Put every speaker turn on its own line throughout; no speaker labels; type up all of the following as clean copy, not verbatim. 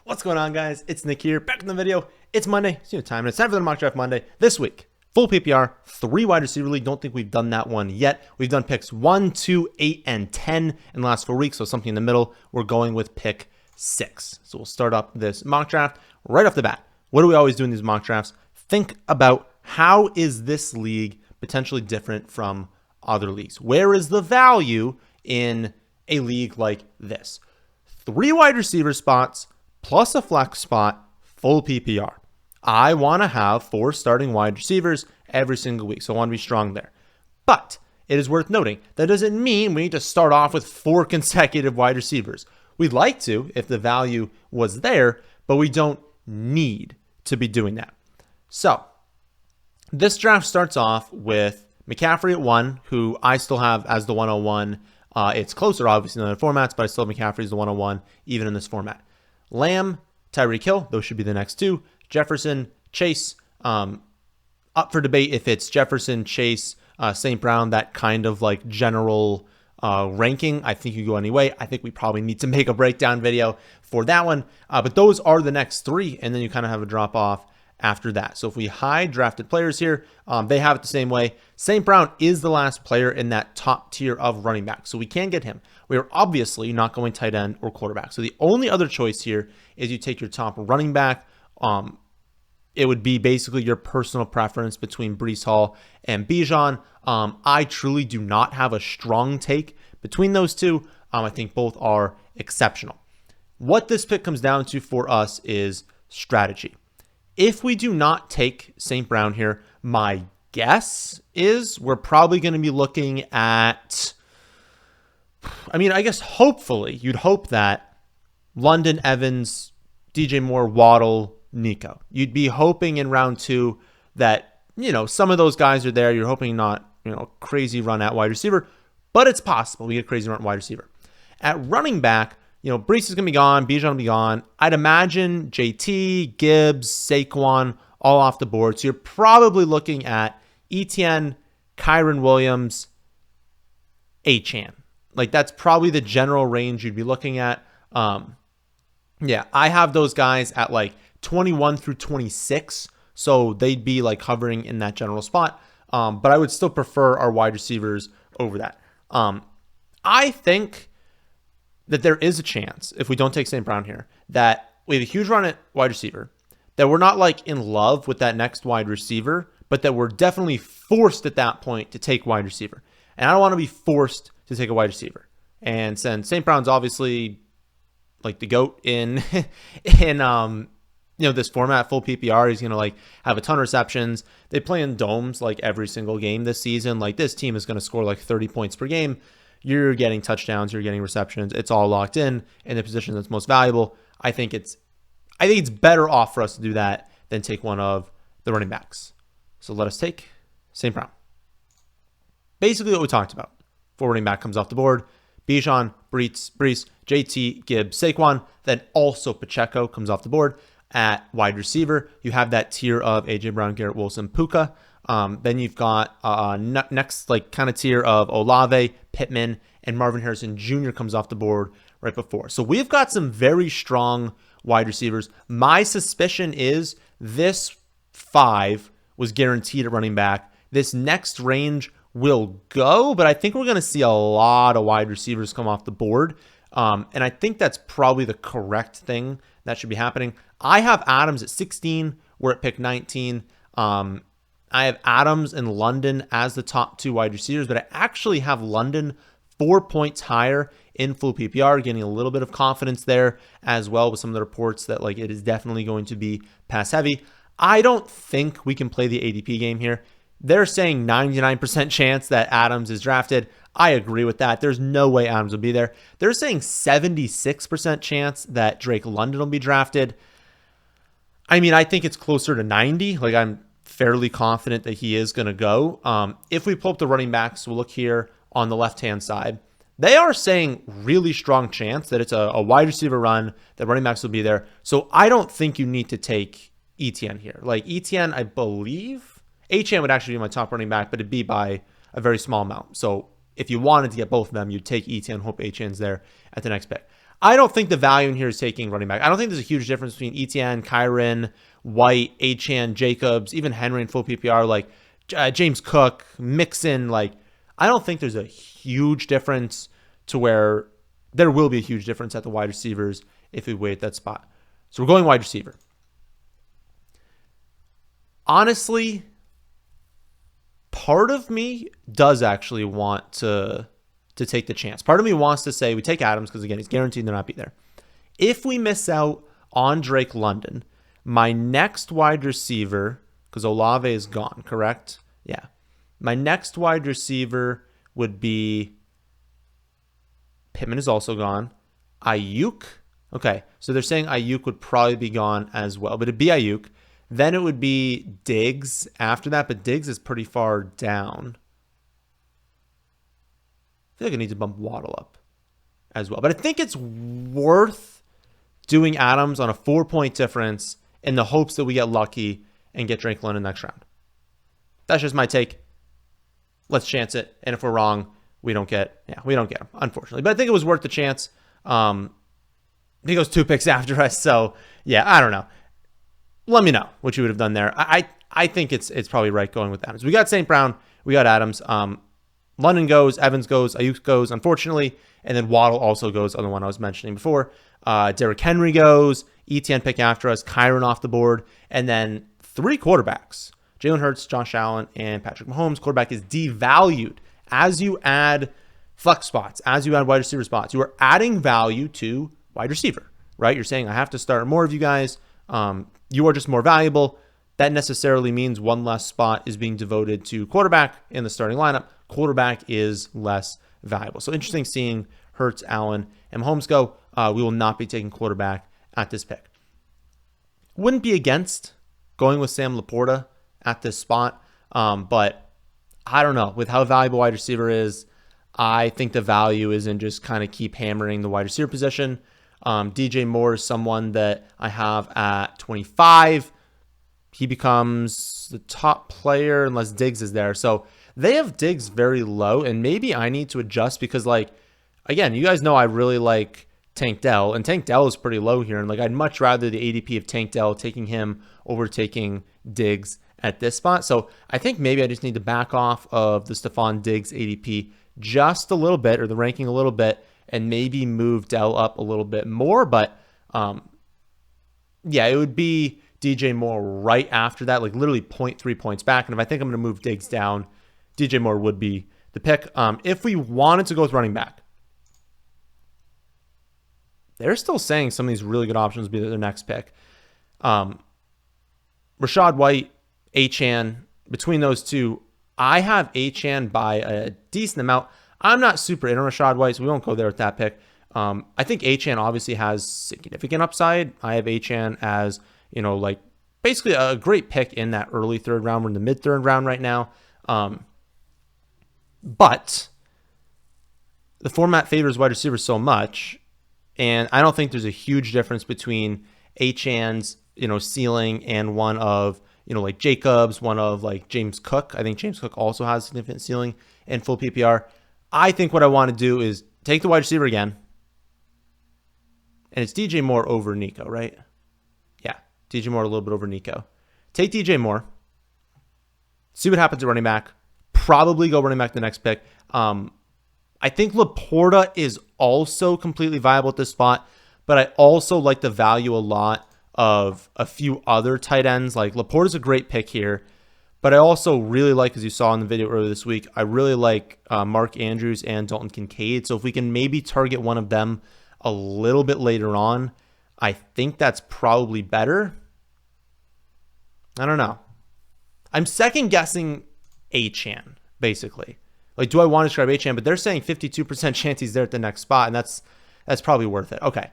What's going on, guys? It's Nick here, back in the video. It's Monday, it's time, and it's time for the Mock Draft Monday. This week, full PPR, 3 wide receiver league. Don't think we've done that one yet. We've done picks 1, 2, 8, and 10 in the last 4 weeks, so something in the middle. We're going with pick 6. So we'll start up this mock draft right off the bat. What do we always do in these mock drafts? Think about how is this league potentially different from other leagues? Where is the value in a league like this? 3 wide receiver spots, plus a flex spot, full PPR. I want to have 4 starting wide receivers every single week, so I want to be strong there. But it is worth noting, that doesn't mean we need to start off with 4 consecutive wide receivers. We'd like to if the value was there, but we don't need to be doing that. So this draft starts off with McCaffrey at 1, who I still have as the 101. It's closer, obviously, than other formats, but I still have McCaffrey as the 101, even in this format. Lamb, Tyreek Hill, those should be the next 2. Jefferson, Chase, up for debate if it's Jefferson, Chase, St. Brown, that kind of like general ranking. I think you go anyway. I think we probably need to make a breakdown video for that one. But those are the next 3, and then you kind of have a drop off after that. So if we hide drafted players here, they have it the same way. St. Brown is the last player in that top tier of running back, so we can get him. We are obviously not going tight end or quarterback. So the only other choice here is you take your top running back. It would be basically your personal preference between Breece Hall and Bijan. I truly do not have a strong take between those 2. I think both are exceptional. What this pick comes down to for us is strategy. If we do not take St. Brown here, my guess is we're probably going to be looking at, I guess hopefully you'd hope that London, Evans, DJ Moore, Waddle, Nico. You'd be hoping in round 2 that, some of those guys are there. You're hoping not, crazy run at wide receiver, but it's possible we get crazy run at wide receiver. At running back, Breece is going to be gone. Bijan will be gone. I'd imagine JT, Gibbs, Saquon, all off the board. So you're probably looking at Etienne, Kyron Williams, Achane. Like that's probably the general range you'd be looking at. Yeah, I have those guys at like 21 through 26. So they'd be like hovering in that general spot. But I would still prefer our wide receivers over that. I think that there is a chance, if we don't take St. Brown here, that we have a huge run at wide receiver, that we're not like in love with that next wide receiver, but that we're definitely forced at that point to take wide receiver. And I don't want to be forced to take a wide receiver. And since St. Brown's obviously like the GOAT in this format, full PPR, he's going to like have a ton of receptions. They play in domes like every single game this season. Like this team is going to score like 30 points per game. You're getting touchdowns, you're getting receptions. It's all locked in the position that's most valuable. I think it's better off for us to do that than take one of the running backs. So let us take St. Brown. Basically what we talked about. 4 running back comes off the board. Bijan, Breece, JT, Gibbs, Saquon. Then also Pacheco comes off the board. At wide receiver, you have that tier of AJ Brown, Garrett Wilson, Puka. Then you've got next like kind of tier of Olave, Pittman, and Marvin Harrison Jr. comes off the board right before. So we've got some very strong wide receivers. My suspicion is this 5 was guaranteed at running back. This next range will go, but I think we're going to see a lot of wide receivers come off the board. And I think that's probably the correct thing that should be happening. I have Adams at 16. We're at pick 19. I have Adams and London as the top 2 wide receivers, but I actually have London 4 points higher in full PPR, getting a little bit of confidence there as well with some of the reports that like it is definitely going to be pass heavy. I don't think we can play the ADP game here. They're saying 99% chance that Adams is drafted. I agree with that. There's no way Adams will be there. They're saying 76% chance that Drake London will be drafted. I think it's closer to 90. Like I'm fairly confident that he is going to go. If we pull up the running backs, we'll look here on the left-hand side. They are saying really strong chance that it's a wide receiver run, that running backs will be there. So I don't think you need to take Etienne here. Like Etienne, I believe, Achane would actually be my top running back, but it'd be by a very small amount. So if you wanted to get both of them, you'd take Etienne, hope Achane's there at the next pick. I don't think the value in here is taking running back. I don't think there's a huge difference between Etienne, Kyron, White, Achane, Jacobs, even Henry in full PPR, like James Cook, Mixon. Like, I don't think there's a huge difference to where there will be a huge difference at the wide receivers if we wait that spot. So we're going wide receiver. Honestly, part of me does actually want to take the chance. Part of me wants to say we take Adams because, again, he's guaranteed to not be there. If we miss out on Drake London, my next wide receiver, because Olave is gone, correct? Yeah. My next wide receiver would be Pittman is also gone. Ayuk. Okay, so they're saying Ayuk would probably be gone as well, but it'd be Ayuk. Then it would be Diggs after that, but Diggs is pretty far down. I feel like I need to bump Waddle up as well. But I think it's worth doing Adams on a 4-point difference in the hopes that we get lucky and get Drake London next round. That's just my take. Let's chance it. And if we're wrong, we don't get him, unfortunately. But I think it was worth the chance. He goes 2 picks after us. So, yeah, I don't know. Let me know what you would have done there. I think it's probably right going with Adams. We got St. Brown. We got Adams. London goes. Evans goes. Ayuk goes, unfortunately. And then Waddle also goes, other one I was mentioning before. Derrick Henry goes. Etienne pick after us. Kyron off the board. And then 3 quarterbacks. Jalen Hurts, Josh Allen, and Patrick Mahomes. Quarterback is devalued. As you add flex spots, as you add wide receiver spots, you are adding value to wide receiver, right? You're saying, I have to start more of you guys. You are just more valuable. That necessarily means one less spot is being devoted to quarterback in the starting lineup. Quarterback is less valuable. So interesting seeing Hurts, Allen, and Mahomes go. We will not be taking quarterback at this pick. Wouldn't be against going with Sam Laporta at this spot, but I don't know. With how valuable wide receiver is, I think the value is in just kind of keep hammering the wide receiver position. DJ Moore is someone that I have at 25. He becomes the top player unless Diggs is there. So they have Diggs very low, and maybe I need to adjust because, like, again, you guys know I really like Tank Dell, and Tank Dell is pretty low here, and like I'd much rather the ADP of Tank Dell taking him over taking Diggs at this spot. So I think maybe I just need to back off of the Stephon Diggs ADP just a little bit, or the ranking a little bit, and maybe move Dell up a little bit more. But yeah, it would be DJ Moore right after that, like literally 0.3 points back. And if I think I'm going to move Diggs down, DJ Moore would be the pick. If we wanted to go with running back, they're still saying some of these really good options would be their next pick. Rachaad White, Achane, between those two, I have Achane by a decent amount. I'm not super in on Rachaad White, so we won't go there with that pick. I think Achane obviously has significant upside. I have Achane as, like basically a great pick in that early 3rd round. We're in the mid-3rd round right now. But the format favors wide receivers so much, and I don't think there's a huge difference between Achane's, ceiling and one of, like Jacobs, one of like James Cook. I think James Cook also has significant ceiling in full PPR. I think what I want to do is take the wide receiver again. And it's DJ Moore over Nico, right? Yeah, DJ Moore a little bit over Nico. Take DJ Moore. See what happens at running back. Probably go running back the next pick. I think Laporta is also completely viable at this spot, but I also like the value a lot of a few other tight ends. Like Laporta's a great pick here, but I also really like, as you saw in the video earlier this week, I really like Mark Andrews and Dalton Kincaid. So if we can maybe target one of them a little bit later on, I think that's probably better. I don't know. I'm second guessing Achane, basically. Like, do I want to describe Achane? But they're saying 52% chance he's there at the next spot, and that's probably worth it. Okay.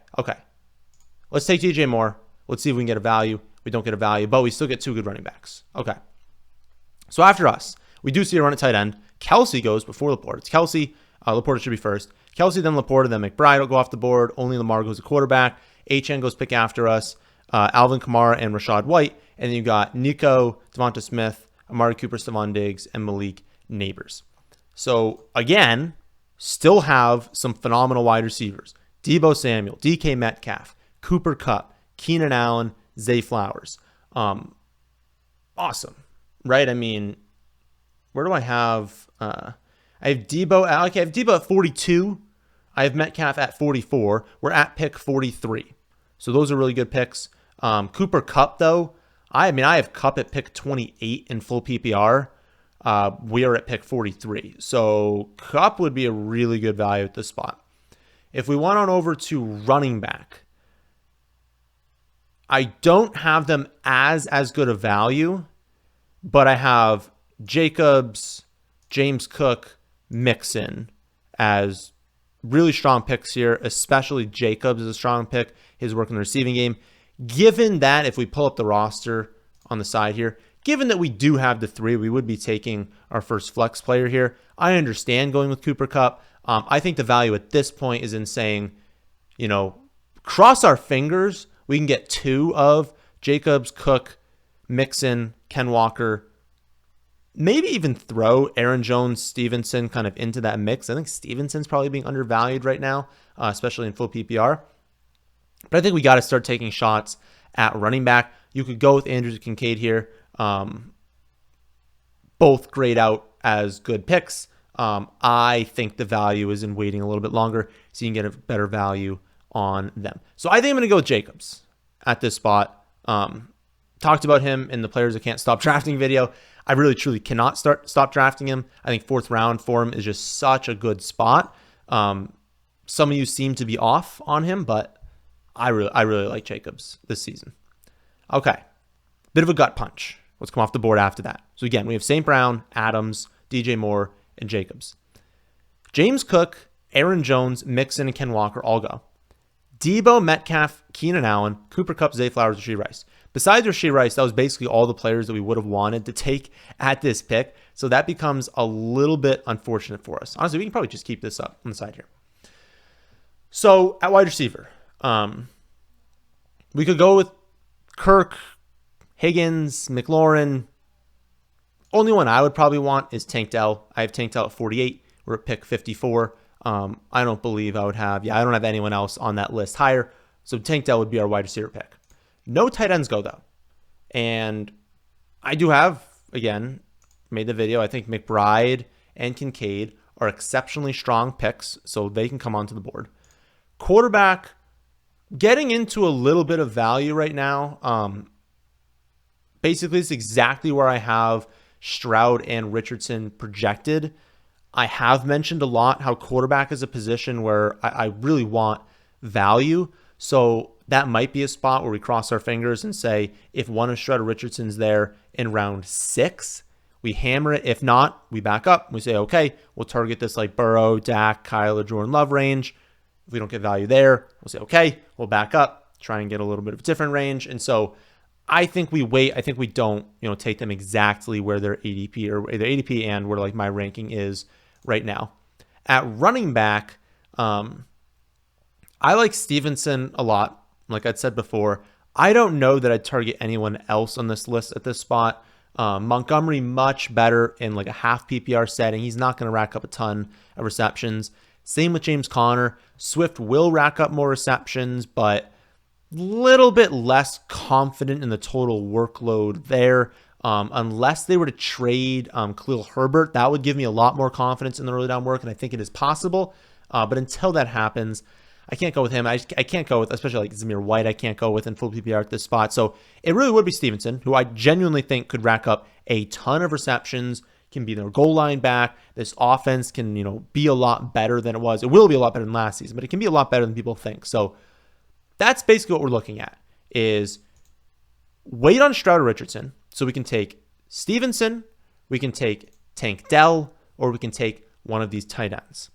Let's take DJ Moore. Let's see if we can get a value. We don't get a value, but we still get 2 good running backs. Okay. So after us, we do see a run at tight end. Kelsey goes before Laporta. It's Kelsey. Laporta should be first. Kelsey, then Laporta, then McBride will go off the board. Only Lamar goes a quarterback. Achane goes pick after us. Alvin Kamara and Rachaad White. And then you got Nico, Devonta Smith, Amari Cooper, Stephon Diggs, and Malik Neighbors. So again, still have some phenomenal wide receivers. Deebo Samuel, DK Metcalf, Cooper Kupp, Keenan Allen, Zay Flowers. Awesome, right? I mean, where do I have? I have Deebo. Okay, I have Deebo at 42. I have Metcalf at 44. We're at pick 43. So those are really good picks. Cooper Kupp, though, I have Kupp at pick 28 in full PPR. We are at pick 43. So Kupp would be a really good value at this spot. If we went on over to running back, I don't have them as good a value, but I have Jacobs, James Cook, Mixon as really strong picks here, especially Jacobs is a strong pick. His work in the receiving game. Given that, if we pull up the roster on the side here, given that we do have the 3, we would be taking our first flex player here. I understand going with Cooper Kupp. I think the value at this point is in saying, cross our fingers, we can get 2 of Jacobs, Cook, Mixon, Ken Walker, maybe even throw Aaron Jones, Stevenson kind of into that mix. I think Stevenson's probably being undervalued right now, especially in full PPR. But I think we got to start taking shots at running back. You could go with Andrews and Kincaid here. Both grade out as good picks. I think the value is in waiting a little bit longer so you can get a better value on them. So I think I'm going to go with Jacobs at this spot. Talked about him in the Players That Can't Stop Drafting video. I really, truly cannot stop drafting him. I think 4th round for him is just such a good spot. Some of you seem to be off on him, but I really like Jacobs this season. Okay, bit of a gut punch. Let's come off the board after that. So again, we have St. Brown, Adams, DJ Moore, and Jacobs. James Cook, Aaron Jones, Mixon, and Ken Walker all go. Deebo, Metcalf, Keenan Allen, Cooper Kupp, Zay Flowers, Rashee Rice. Besides Rashee Rice, that was basically all the players that we would have wanted to take at this pick. So that becomes a little bit unfortunate for us. Honestly, we can probably just keep this up on the side here. So at wide receiver, we could go with Kirk, Higgins, McLaurin. Only one I would probably want is Tank Dell. I have Tank Dell at 48. We're at pick 54. I don't believe I would have, I don't have anyone else on that list higher. So Tank Dell would be our wide receiver pick. No tight ends go, though. And I do have, again, made the video. I think McBride and Kincaid are exceptionally strong picks, so they can come onto the board. Quarterback, getting into a little bit of value right now. Basically, it's exactly where I have Stroud and Richardson projected. I have mentioned a lot how quarterback is a position where I really want value. So that might be a spot where we cross our fingers and say, if one of Stroud or Richardson's there in round 6, we hammer it. If not, we back up. We say, okay, we'll target this like Burrow, Dak, Kyler, Jordan Love range. If we don't get value there, we'll say, okay, we'll back up, try and get a little bit of a different range. And so I think we wait. I think we don't, take them exactly where their ADP or their ADP and where like my ranking is right now. At running back, I like Stevenson a lot. Like I'd said before, I don't know that I'd target anyone else on this list at this spot. Montgomery, much better in like a half PPR setting. He's not going to rack up a ton of receptions. Same with James Conner. Swift will rack up more receptions, but little bit less confident in the total workload there. Unless they were to trade Khalil Herbert, that would give me a lot more confidence in the early down work, and I think it is possible. But until that happens, I can't go with him. I can't go with, especially like Zamir White, I can't go with in full PPR at this spot. So it really would be Stevenson, who I genuinely think could rack up a ton of receptions, can be their goal line back. This offense can, be a lot better than it was. It will be a lot better than last season, but it can be a lot better than people think. So that's basically what we're looking at, is wait on Stroud or Richardson so we can take Stevenson, we can take Tank Dell, or we can take one of these tight ends.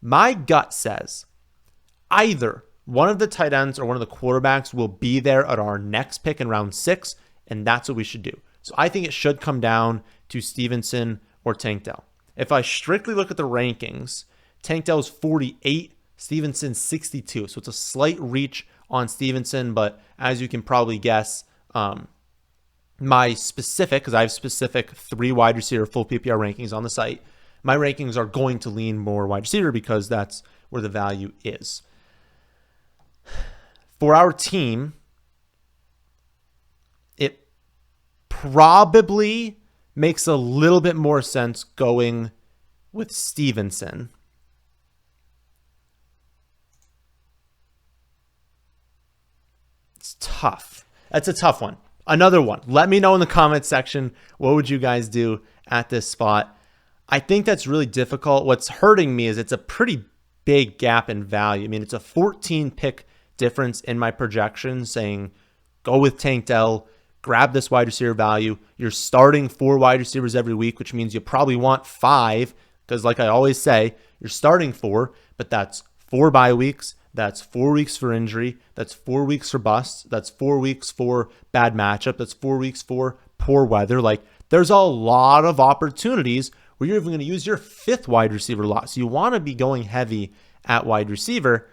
My gut says either one of the tight ends or one of the quarterbacks will be there at our next pick in round 6, and that's what we should do. So I think it should come down to Stevenson or Tank Dell. If I strictly look at the rankings, Tank Dell's 48, Stevenson 62. So it's a slight reach on Stevenson, but as you can probably guess, my specific, because I have specific 3 wide receiver full PPR rankings on the site, my rankings are going to lean more wide receiver because that's where the value is. For our team, it probably makes a little bit more sense going with Stevenson. It's tough. That's a tough one. Another one. Let me know in the comments section, what would you guys do at this spot? I think that's really difficult. What's hurting me is it's a pretty big gap in value. I mean, it's a 14 pick difference in my projection saying go with Tank Dell, grab this wide receiver value. You're starting 4 wide receivers every week, which means you probably want 5 because like I always say, you're starting 4, but that's 4 bye weeks. That's 4 weeks for injury. That's 4 weeks for busts. That's 4 weeks for bad matchup. That's 4 weeks for poor weather. Like there's a lot of opportunities where you're even going to use your 5th wide receiver lot. So you want to be going heavy at wide receiver.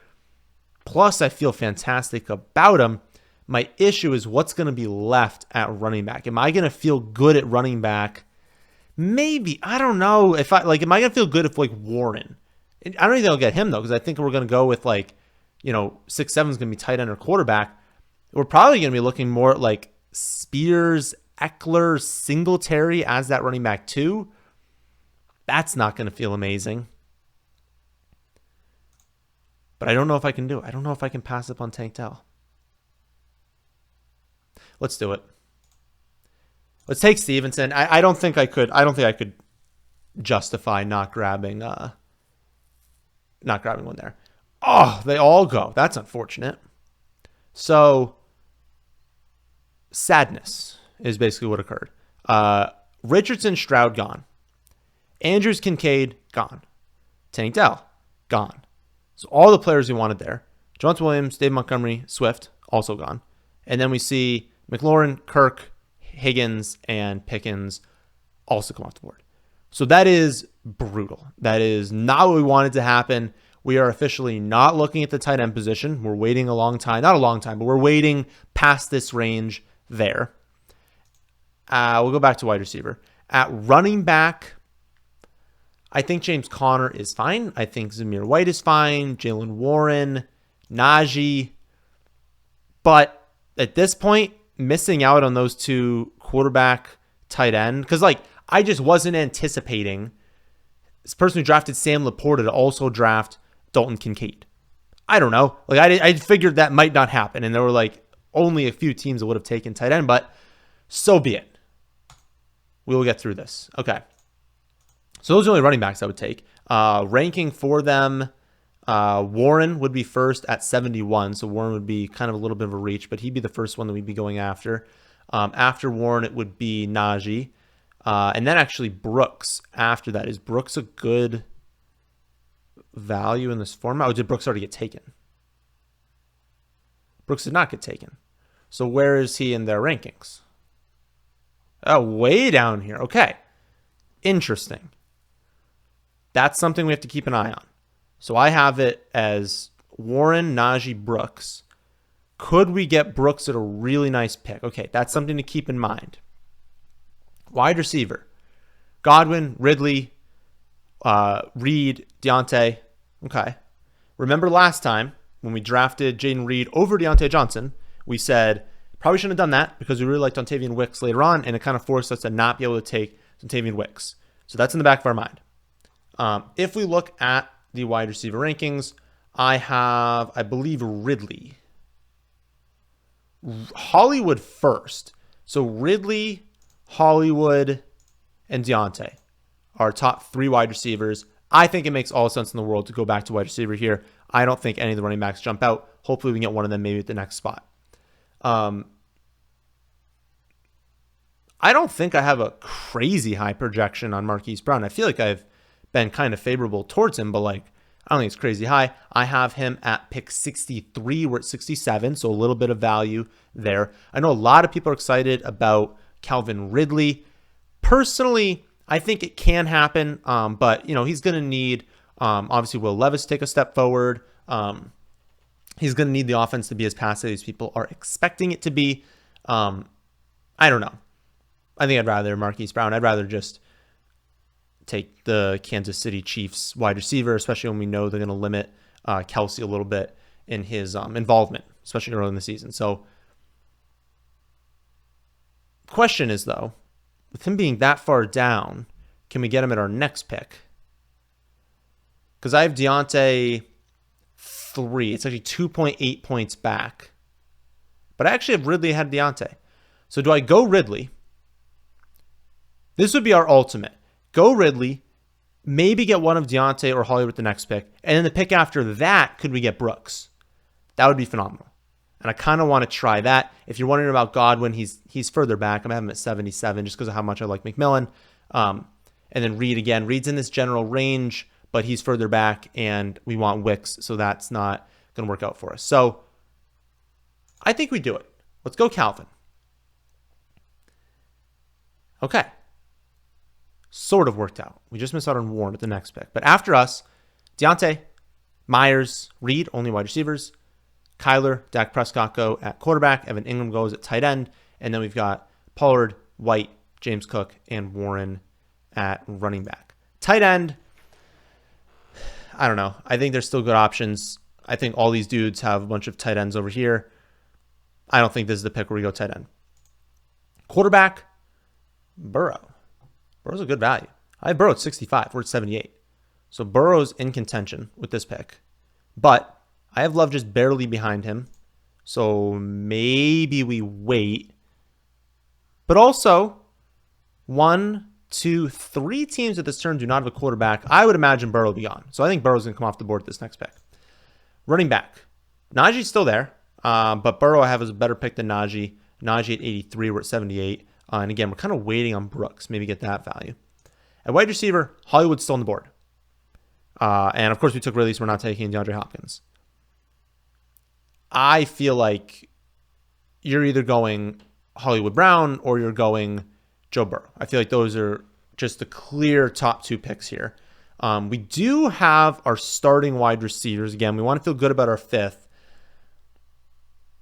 Plus, I feel fantastic about him. My issue is what's going to be left at running back. Am I going to feel good at running back? Maybe. I don't know. Am I going to feel good if like Warren? I don't think I'll get him though, because I think we're going to go with 6-7 is going to be tight end or quarterback. We're probably going to be looking more at like Spears, Eckler, Singletary as that running back too. That's not going to feel amazing. But I don't know if I can do it. I don't know if I can pass up on Tank Dell. Let's do it. Let's take Stevenson. I don't think I could. I don't think I could justify not grabbing one there. Oh, they all go. That's unfortunate. So sadness is basically what occurred. Richardson, Stroud gone. Andrews, Kincaid gone. Tank Dell gone. So all the players we wanted there. Jonathan Williams, Dave Montgomery, Swift also gone. And then we see McLaurin, Kirk, Higgins, and Pickens also come off the board. So that is brutal. That is not what we wanted to happen. We are officially not looking at the tight end position. We're waiting a long time. Not a long time, but we're waiting past this range there. We'll go back to wide receiver. At running back, I think James Conner is fine. I think Zamir White is fine. Jalen Warren, Najee. But at this point, missing out on those 2 quarterback tight end, because I just wasn't anticipating this person who drafted Sam Laporta to also draft Dalton Kincaid. I don't know. I figured that might not happen, and there were only a few teams that would have taken tight end, but so be it. We will get through this. Okay. So those are the only running backs I would take. Ranking for them, Warren would be first at 71. So Warren would be kind of a little bit of a reach, but he'd be the first one that we'd be going after. After Warren, it would be Najee. And then actually Brooks after that. Is Brooks a good value in this format? Or did Brooks already get taken? Brooks did not get taken. So where is he in their rankings? Oh, way down here. Okay. Interesting. That's something we have to keep an eye on. So I have it as Warren, Najee, Brooks. Could we get Brooks at a really nice pick? Okay, that's something to keep in mind. Wide receiver. Godwin, Ridley, Reed, Deontay. Okay. Remember last time when we drafted Jaden Reed over Deontay Johnson, we said probably shouldn't have done that because we really liked Dontavian Wicks later on, and it kind of forced us to not be able to take Dontavian Wicks. So that's in the back of our mind. If we look at the wide receiver rankings, I believe, Ridley. Hollywood first. So Ridley, Hollywood, and Deontay are top 3 wide receivers. I think it makes all sense in the world to go back to wide receiver here. I don't think any of the running backs jump out. Hopefully we can get one of them maybe at the next spot. I don't think I have a crazy high projection on Marquise Brown. I feel like I've been kind of favorable towards him, but I don't think it's crazy high. I have him at pick 63. We're at 67, so a little bit of value there. I know a lot of people are excited about Calvin Ridley. Personally, I think it can happen, but he's going to need obviously Will Levis to take a step forward. He's going to need the offense to be as passive as people are expecting it to be. I don't know. I think I'd rather Marquise Brown. I'd rather just take the Kansas City Chiefs wide receiver, especially when we know they're going to limit Kelsey a little bit in his involvement, especially early in the season. So, question is though, with him being that far down, can we get him at our next pick? Because I have Deontay 3. It's actually 2.8 points back. But I actually have Ridley ahead of Deontay. So do I go Ridley? This would be our ultimate. Go Ridley, maybe get one of Deontay or Hollywood with the next pick. And then the pick after that, could we get Brooks? That would be phenomenal. And I kind of want to try that. If you're wondering about Godwin, he's further back. I'm having him at 77 just because of how much I like McMillan. And then Reed again. Reed's in this general range, but he's further back, and we want Wicks, so that's not going to work out for us. So I think we do it. Let's go Calvin. Okay. Sort of worked out. We just missed out on Warren at the next pick. But after us, Deontay, Myers, Reed, only wide receivers. Kyler, Dak Prescott go at quarterback. Evan Ingram goes at tight end. And then we've got Pollard, White, James Cook, and Warren at running back. Tight end, I don't know. I think there's still good options. I think all these dudes have a bunch of tight ends over here. I don't think this is the pick where we go tight end. Quarterback, Burrow. Burrow's a good value. I have Burrow at 65. We're at 78. So Burrow's in contention with this pick. But I have Love just barely behind him. So maybe we wait. But also, 1, 2, 3 teams at this turn do not have a quarterback. I would imagine Burrow will be gone. So I think Burrow's going to come off the board at this next pick. Running back. Najee's still there. But Burrow I have as a better pick than Najee. Najee at 83. We're at 78. And again, we're kind of waiting on Brooks. Maybe get that value. At wide receiver, Hollywood's still on the board. And of course, we took Ridley, so we're not taking DeAndre Hopkins. I feel like you're either going Hollywood Brown or you're going Joe Burrow. I feel like those are just the clear top 2 picks here. We do have our starting wide receivers. Again, we want to feel good about our 5th.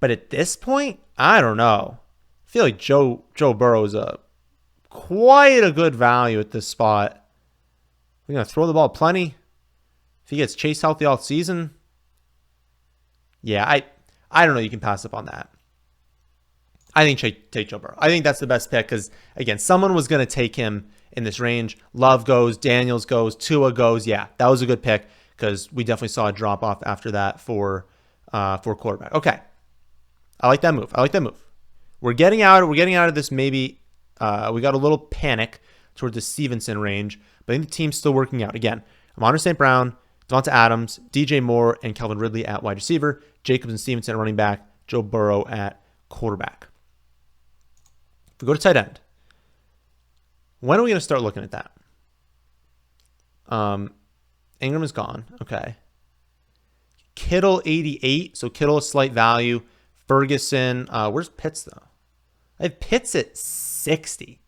But at this point, I don't know. I feel like Joe Burrow is quite a good value at this spot. We're going to throw the ball plenty. If he gets Chase healthy all season, yeah, I don't know. You can pass up on that. I think take Joe Burrow. I think that's the best pick because, again, someone was going to take him in this range. Love goes, Daniels goes, Tua goes. Yeah, that was a good pick because we definitely saw a drop off after that for quarterback. Okay, I like that move. We're getting out of this. Maybe we got a little panic towards the Stevenson range, but I think the team's still working out. Again, Amon St. Brown, Devonta Adams, DJ Moore, and Calvin Ridley at wide receiver. Jacobs and Stevenson at running back. Joe Burrow at quarterback. If we go to tight end, when are we going to start looking at that? Ingram is gone. Okay. Kittle 88. So Kittle a slight value. Ferguson. Where's Pitts though? I have Pitts at 60.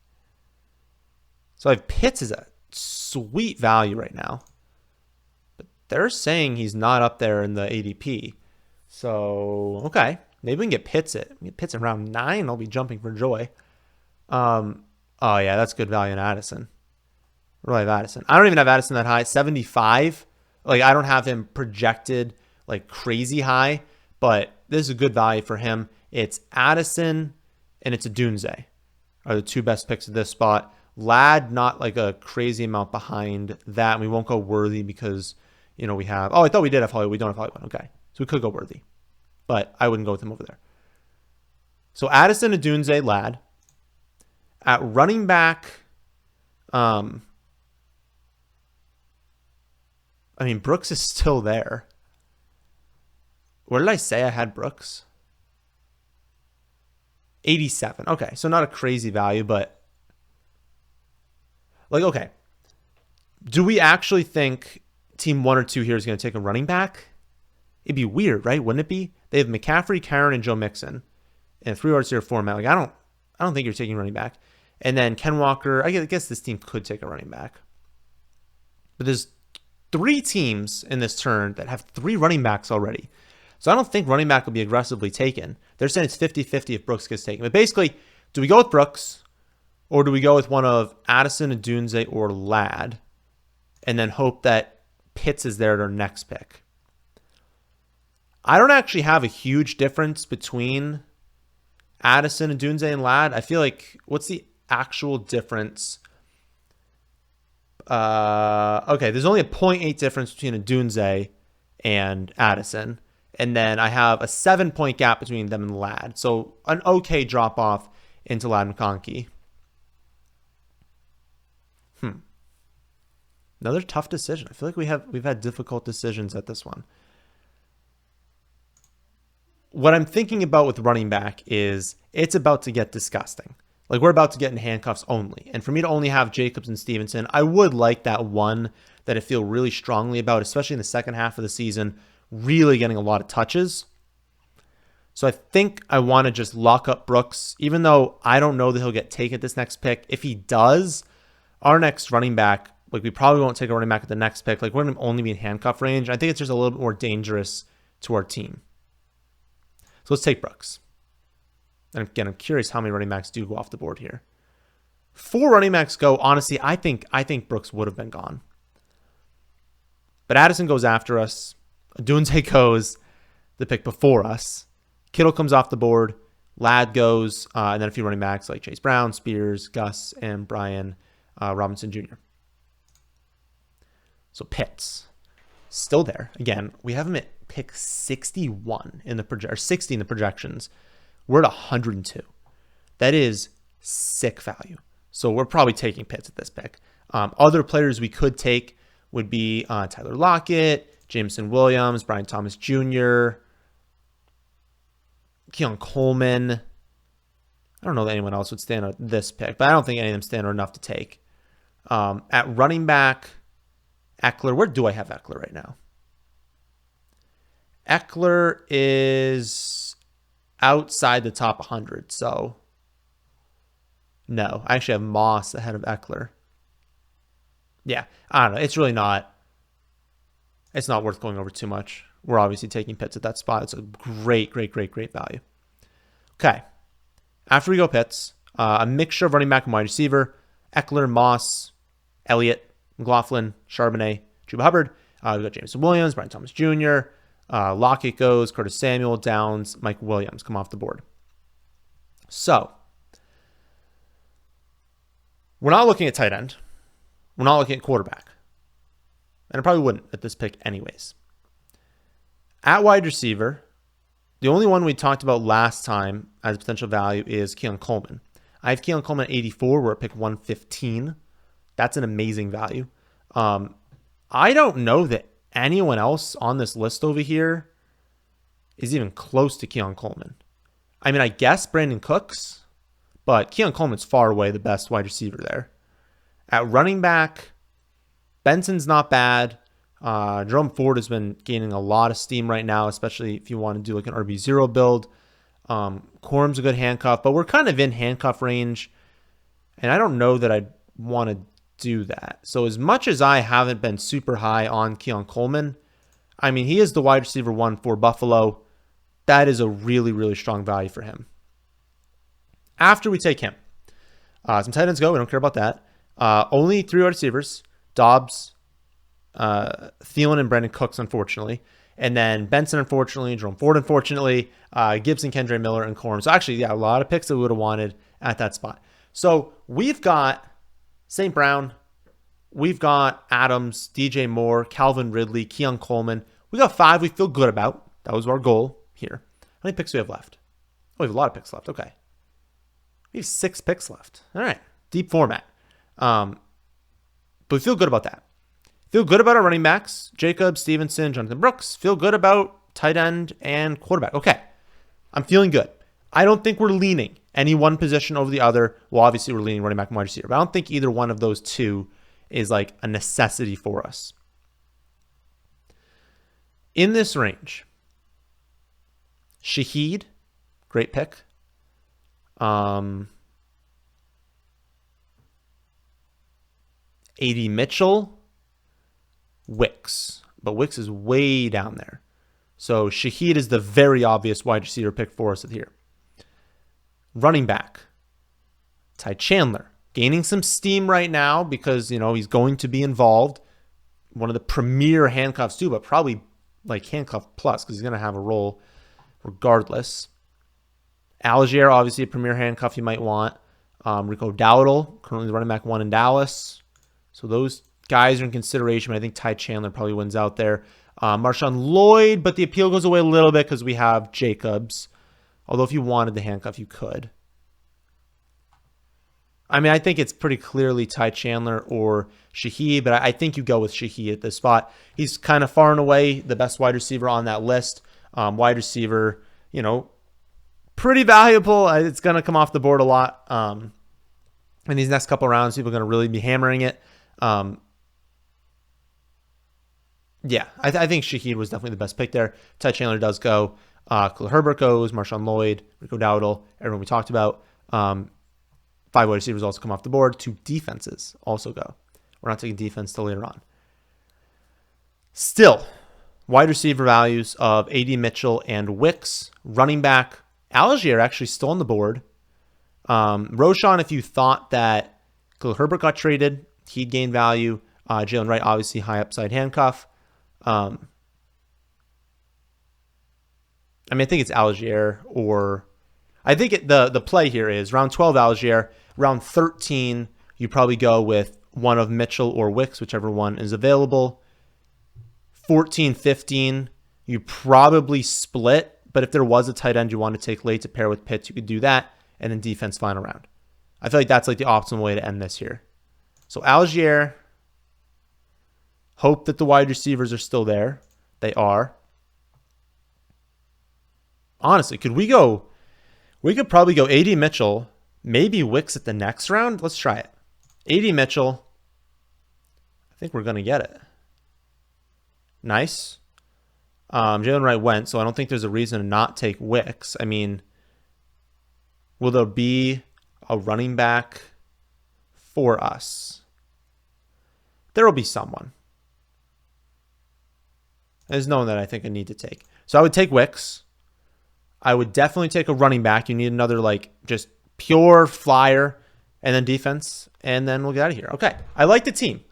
So I have Pitts as a sweet value right now. But they're saying he's not up there in the ADP. So, okay. Maybe we can get Pitts at around 9. I'll be jumping for joy. Oh, yeah, that's good value in Addison. What do I have Addison? I don't even have Addison that high. 75. Like, I don't have him projected, like, crazy high. But this is a good value for him. It's Addison and it's a Dunze are the 2 best picks at this spot. Ladd, not like a crazy amount behind that. And we won't go Worthy because, we have... Oh, I thought we did have Hollywood. We don't have Hollywood. Okay. So we could go Worthy. But I wouldn't go with him over there. So Addison, Adunze, Ladd. At running back, Brooks is still there. Where did I say I had Brooks? 87. Okay, so not a crazy value, but... okay. Do we actually think team 1 or 2 here is going to take a running back? It'd be weird, right? Wouldn't it be? They have McCaffrey, Karen, and Joe Mixon in a 3 wide receiver format. I don't think you're taking running back. And then Ken Walker. I guess this team could take a running back. But there's 3 teams in this turn that have 3 running backs already. So I don't think running back will be aggressively taken. They're saying it's 50-50 if Brooks gets taken. But basically, do we go with Brooks or do we go with one of Addison, Adunze, or Ladd and then hope that Pitts is there at our next pick? I don't actually have a huge difference between Addison and Dunze and Ladd. I feel like, what's the actual difference? Okay, there's only a 0.8 difference between a Dunze and Addison. And then I have a 7-point gap between them and Ladd. So an okay drop off into Ladd McConkey. Another tough decision. I feel like we've had difficult decisions at this one. What I'm thinking about with running back is it's about to get disgusting. Like, we're about to get in handcuffs only. And for me to only have Jacobs and Stevenson, I would like that one that I feel really strongly about, especially in the second half of the season, really getting a lot of touches. So I think I want to just lock up Brooks, even though I don't know that he'll get taken at this next pick. If he does, our next running back, like, we probably won't take a running back at the next pick. Like, we're going to only be in handcuff range. I think it's just a little bit more dangerous to our team. So let's take Brooks. And again, I'm curious how many running backs do go off the board here. 4 running backs go. Honestly, I think Brooks would have been gone. But Addison goes after us. Dunze goes the pick before us. Kittle comes off the board. Ladd goes. And then a few running backs like Chase Brown, Spears, Gus, and Brian Robinson Jr. So Pitts, still there. Again, we have him at pick 61 in the 60 in the projections. We're at 102. That is sick value. So we're probably taking Pitts at this pick. Other players we could take would be Tyler Lockett, Jameson Williams, Brian Thomas Jr., Keon Coleman. I don't know that anyone else would stand out this pick, but I don't think any of them stand out enough to take. At running back, Eckler. Where do I have Eckler right now? Eckler is outside the top 100, so no. I actually have Moss ahead of Eckler. Yeah, I don't know. It's really not. It's not worth going over too much. We're obviously taking Pitts at that spot. It's a great value. Okay. After we go Pitts, a mixture of running back and wide receiver. Eckler, Moss, Elliott, McLaughlin, Charbonnet, Chuba Hubbard. We've got Jameson Williams, Brian Thomas Jr., Lockett goes, Curtis Samuel, Downs, Mike Williams come off the board. So, we're not looking at tight end. We're not looking at quarterback. And I probably wouldn't at this pick anyways. At wide receiver, the only one we talked about last time as potential value is Keon Coleman. I have Keon Coleman at 84. We're at pick 115. That's an amazing value. I don't know that anyone else on this list over here is even close to Keon Coleman. I mean, I guess Brandon Cooks, but Keon Coleman's far away the best wide receiver there. At running back, Benson's not bad. Jerome Ford has been gaining a lot of steam right now, especially if you want to do like an RB0 build. Corum's a good handcuff, but we're kind of in handcuff range, and I don't know that I'd want to do that. So as much as I haven't been super high on Keon Coleman, I mean, he is the wide receiver 1 for Buffalo. That is a really strong value for him. After we take him, some tight ends go. We don't care about that. Only 3 wide receivers: Dobbs, Thielen, and Brandon Cooks, unfortunately. And then Benson, unfortunately, Jerome Ford, unfortunately, Gibson, Kendre Miller, and Corum. So actually, yeah, a lot of picks that we would have wanted at that spot. So we've got St. Brown, we've got Adams, DJ Moore, Calvin Ridley, Keon Coleman. We got 5 we feel good about. That was our goal here. How many picks do we have left? Oh, we have a lot of picks left. Okay. We have 6 picks left. All right. Deep format. But we feel good about that. Feel good about our running backs: Jacobs, Stevenson, Jonathan Brooks. Feel good about tight end and quarterback. Okay. I'm feeling good. I don't think we're leaning any one position over the other. Well, obviously we're leaning running back and wide receiver, but I don't think either one of those two is like a necessity for us. In this range, Shaheed, great pick. AD Mitchell, Wicks, but Wicks is way down there. So Shaheed is the very obvious wide receiver pick for us here. Running back, Ty Chandler, gaining some steam right now because, you know, he's going to be involved. One of the premier handcuffs too, but probably like handcuff plus because he's going to have a role regardless. Algier, obviously a premier handcuff you might want. Rico Dowdle, currently running back 1 in Dallas. So those guys are in consideration. But I think Ty Chandler probably wins out there. Marshawn Lloyd, but the appeal goes away a little bit because we have Jacobs. Although if you wanted the handcuff, you could. I mean, I think it's pretty clearly Ty Chandler or Shaheed, but I think you go with Shaheed at this spot. He's kind of far and away the best wide receiver on that list. Wide receiver, you know, pretty valuable. It's going to come off the board a lot. In these next couple rounds, people are going to really be hammering it. Yeah, I think Shaheed was definitely the best pick there. Ty Chandler does go. Khalil Herbert goes. Marshawn Lloyd, Rico Dowdle, everyone we talked about. 5 wide receivers also come off the board. 2 defenses also go. We're not taking defense till later on. Still, wide receiver values of AD Mitchell and Wicks. Running back, Algier actually still on the board. Roshan, if you thought that Khalil Herbert got traded, he'd gain value. Jalen Wright, obviously high upside handcuff. I mean, I think it's Algier or... I think the play here is round 12 Algier, round 13 you probably go with one of Mitchell or Wicks, whichever one is available. 14, 15 you probably split, but if there was a tight end you want to take late to pair with Pitts, you could do that, and then defense final round. I feel like that's like the optimal way to end this here. So Algier, hope that the wide receivers are still there. They are. Honestly, we could probably go AD Mitchell, maybe Wicks at the next round. Let's try it. AD Mitchell. I think we're going to get it. Nice. Jalen Wright went, so I don't think there's a reason to not take Wicks. I mean, will there be a running back for us? There will be someone. There's no one that I think I need to take. So I would take Wicks. I would definitely take a running back. You need another, like, just pure flyer and then defense, and then we'll get out of here. Okay. I like the team.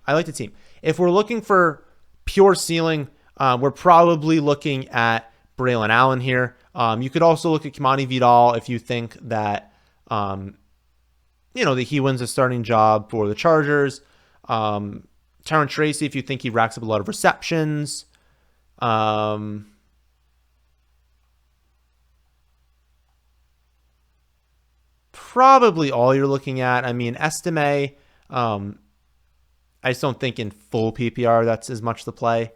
If we're looking for pure ceiling, we're probably looking at Braylon Allen here. You could also look at Kimani Vidal if you think that, that he wins a starting job for the Chargers. Tyron Tracy, if you think he racks up a lot of receptions. Probably all you're looking at. I mean, Estime, I just don't think in full PPR that's as much the play.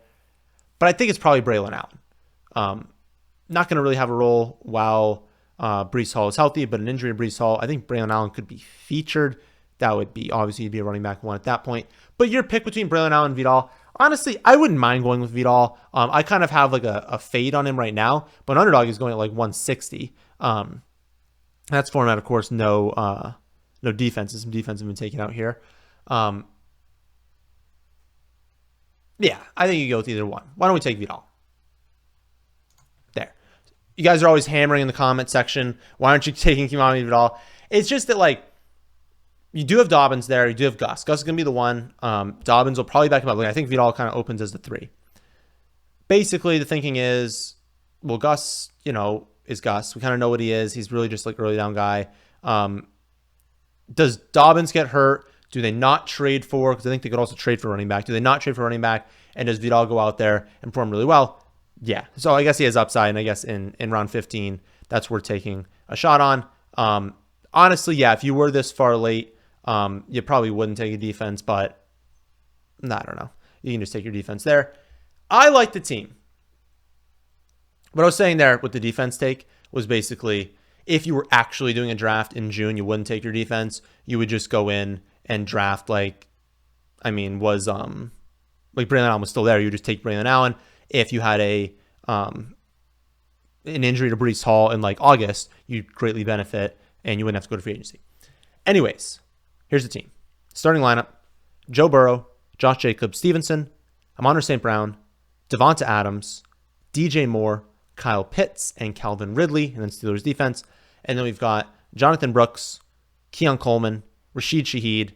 But I think it's probably Braylon Allen. Not going to really have a role while Breece Hall is healthy, but an injury to Breece Hall, I think Braylon Allen could be featured. That would be, obviously, he'd be a running back 1 at that point. But your pick between Braylon Allen and Vidal, honestly, I wouldn't mind going with Vidal. I kind of have like a fade on him right now, but Underdog is going at like 160. That's format, of course, no defenses. Some defense have been taken out here. Yeah, I think you go with either one. Why don't we take Vidal? There. You guys are always hammering in the comment section. Why aren't you taking Kimani Vidal? It's just that, like, you do have Dobbins there. You do have Gus. Gus is going to be the one. Dobbins will probably back him up. Like, I think Vidal kind of opens as the 3. Basically, the thinking is, well, Gus, is Gus. We kind of know what he is. He's really just like early down guy. Does Dobbins get hurt? Do they not trade for? Because I think they could also trade for running back. Do they not trade for running back? And does Vidal go out there and perform really well? Yeah. So I guess he has upside. And I guess in round 15, that's worth taking a shot on. Honestly, yeah, if you were this far late, you probably wouldn't take a defense. But I don't know. You can just take your defense there. I like the team. What I was saying there with the defense take was basically if you were actually doing a draft in June, you wouldn't take your defense. You would just go in and draft like Braylon Allen was still there. You would just take Braylon Allen. If you had an injury to Breece Hall in like August, you'd greatly benefit and you wouldn't have to go to free agency. Anyways, here's the team. Starting lineup: Joe Burrow, Josh Jacobs, Stevenson, Amon-Ra St. Brown, Devonta Adams, DJ Moore, Kyle Pitts, and Calvin Ridley, and then Steelers defense. And then we've got Jonathan Brooks, Keon Coleman, Rashid Shaheed,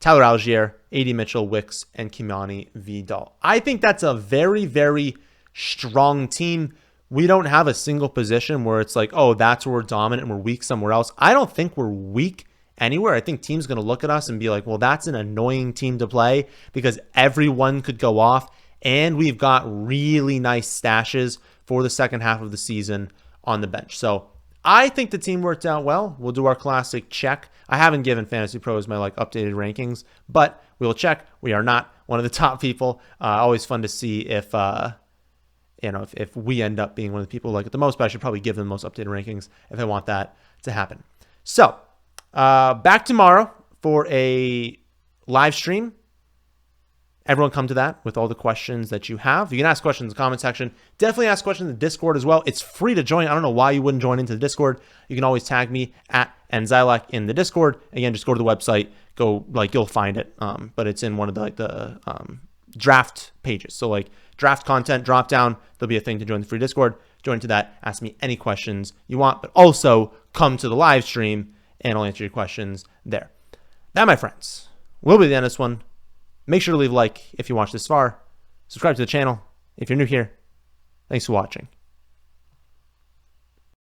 Tyler Algier, AD Mitchell, Wicks, and Kimani Vidal. I think that's a very, very strong team. We don't have a single position where it's like, oh, that's where we're dominant and we're weak somewhere else. I don't think we're weak anywhere. I think teams going to look at us and be like, well, that's an annoying team to play because everyone could go off. And we've got really nice stashes for the second half of the season on the bench. So I think the team worked out well. We'll do our classic check. I haven't given Fantasy Pros my updated rankings, but we'll check. We are not one of the top people. Always fun to see if if we end up being one of the people like it the most, but I should probably give them the most updated rankings if I want that to happen. So back tomorrow for a live stream. Everyone come to that with all the questions that you have. You can ask questions in the comment section. Definitely ask questions in the Discord as well. It's free to join. I don't know why you wouldn't join into the Discord. You can always tag me at Nzylak in the Discord. Again, just go to the website. Go you'll find it. But it's in one of the draft pages. So draft content drop down. There'll be a thing to join the free Discord. Join to that. Ask me any questions you want, but also come to the live stream and I'll answer your questions there. That, my friends, will be the end of this one. Make sure to leave a like if you watched this far. Subscribe to the channel if you're new here. Thanks for watching.